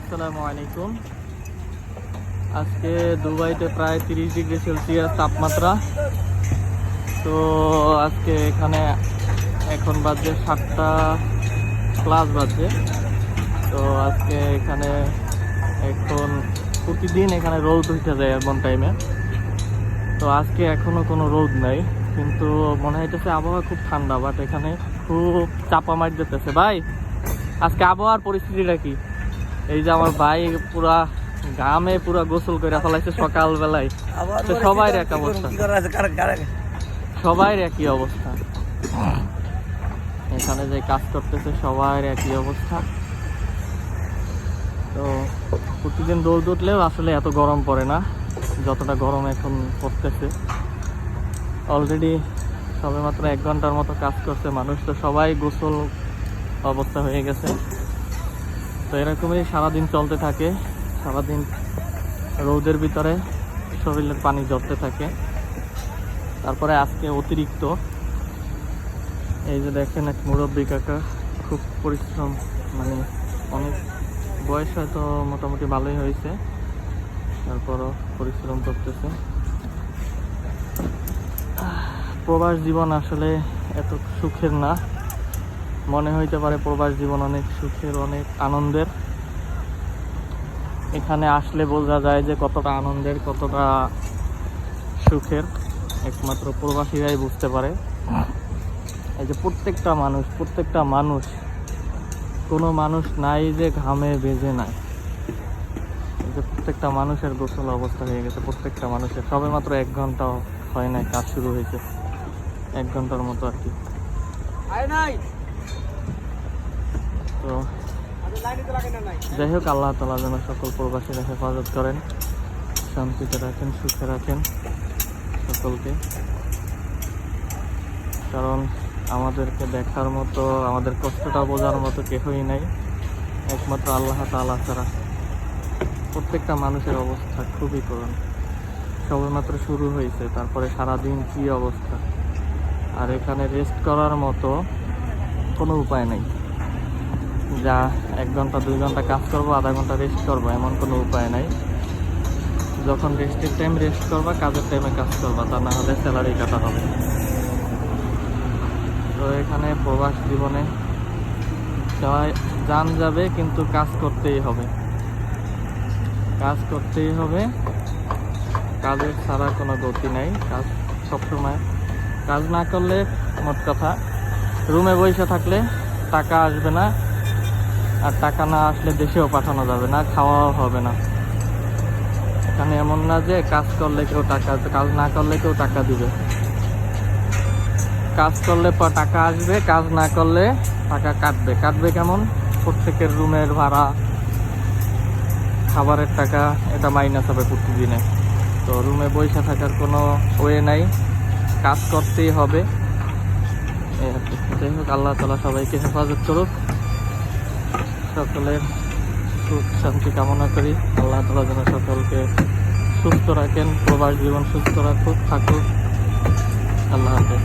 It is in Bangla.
আসসালামু আলাইকুম। আজকে দুবাইতে প্রায় 30 ডিগ্রি সেলসিয়াস তাপমাত্রা। তো আজকে এখানে এখন বাজে 7টা প্লাস বাজে। তো আজকে এখানে এখন প্রতিদিন এখানে রোদ উঠে যায় এমন টাইমে। তো আজকে এখনো কোনো রোদ নাই, কিন্তু মনে হইতেছে আবহাওয়া খুব ঠান্ডা, বাট এখানে খুব চাপা মার দিতেছে। ভাই, আজকে আবহাওয়ার পরিস্থিতিটা কি? এই যে আমার ভাই পুরা ঘামে পুরা গোসল করে ফেলাইছে সকালবেলায়। তো সবাই এক অবস্থা, সবাই একই অবস্থা। এখানে যে কাজ করতেছে সবার একই অবস্থা। তো প্রতিদিন রোদ উঠলেও আসলে এত গরম পড়ে না যতটা গরম এখন পড়তেছে। অলরেডি সবে মাত্র 1 ঘন্টার মতো কাজ করছে মানুষ, তো সবাই গোসল অবস্থা হয়ে গেছে। তো এরকমই সারাদিন চলতে থাকে, সারাদিন রোদের ভিতরে শরীরের পানি জমতে থাকে। তারপরে আজকে অতিরিক্ত এই যে দেখেন এক মুরব্বী কাকা খুব পরিশ্রম, মানে অনেক বয়স হয়তো মোটামুটি ভালোই হয়েছে, তারপরও পরিশ্রম করতেছে। প্রবাস জীবন আসলে এত সুখের না, মনে হইতে পারে প্রবাস জীবন অনেক সুখের, অনেক আনন্দের। এখানে আসলে বোঝা যায় যে কতটা আনন্দের, কতটা সুখের একমাত্র প্রবাসীরাই বুঝতে পারে। এই যে প্রত্যেকটা মানুষ, কোনো মানুষ নাই যে ঘামে ভেজে নাই। এই যে প্রত্যেকটা মানুষের গোসল অবস্থা হয়ে গেছে, প্রত্যেকটা মানুষের। সবে মাত্র 1 ঘন্টা হয় নাই, কাজ শুরু হয়েছে 1 ঘন্টার মতো আর কি। তো যাই হোক, আল্লাহ তাআলা যেন সকল প্রবাসীরা হেফাজত করেন, শান্তিতে রাখেন, সুখে রাখেন সকলকে। কারণ আমাদেরকে দেখার মতো, আমাদের কষ্টটা বোঝার মতো কেহই নাই, একমাত্র আল্লাহ তাআলা ছাড়া। প্রত্যেকটা মানুষের অবস্থা খুবই করুণ। সবেমাত্র শুরু হয়েছে, তারপরে সারাদিন কী অবস্থা। আর এখানে রেস্ট করার মতো কোনো উপায় নেই, যা 1 ঘন্টা 2 ঘন্টা কাজ করবো, আধা ঘন্টা রেস্ট করবো, এমন কোনো উপায় নাই। যখন রেস্টের টাইম রেস্ট করবা, কাজের টাইমে কাজ করবা, তা না হলে স্যালারি কাটা হবে। তো এখানে প্রবাস জীবনে সবাই জান যাবে, কিন্তু কাজ করতেই হবে, কাজ করতেই হবে। কাজের ছাড়া কোনো গতি নাই। কাজ সবসময়, কাজ না করলে মোট কথা রুমে বসে থাকলে টাকা আসবে না, আর টাকা না আসলে দেশেও পাঠানো যাবে না, খাওয়াও হবে না। এখানে এমন না যে কাজ করলে কেউ টাকা, কাজ না করলে কেউ টাকা দিবে। কাজ করলে টাকা আসবে, কাজ না করলে টাকা কাটবে কেমন? প্রত্যেকের রুমের ভাড়া, খাবারের টাকা, এটা মাইনাস হবে প্রতিদিনে। তো রুমে বসে থাকার কোনো ওয়ে নাই, কাজ করতেই হবে। যাই হোক, আল্লাহ তাআলা সবাইকে হেফাজত করুক, সকলের সুখ শান্তি কামনা করি। আল্লাহ তাআলা যেন সকলকে সুস্থ রাখেন, প্রবাস জীবন সুস্থ থাকুক। আল্লাহ হাফেজ।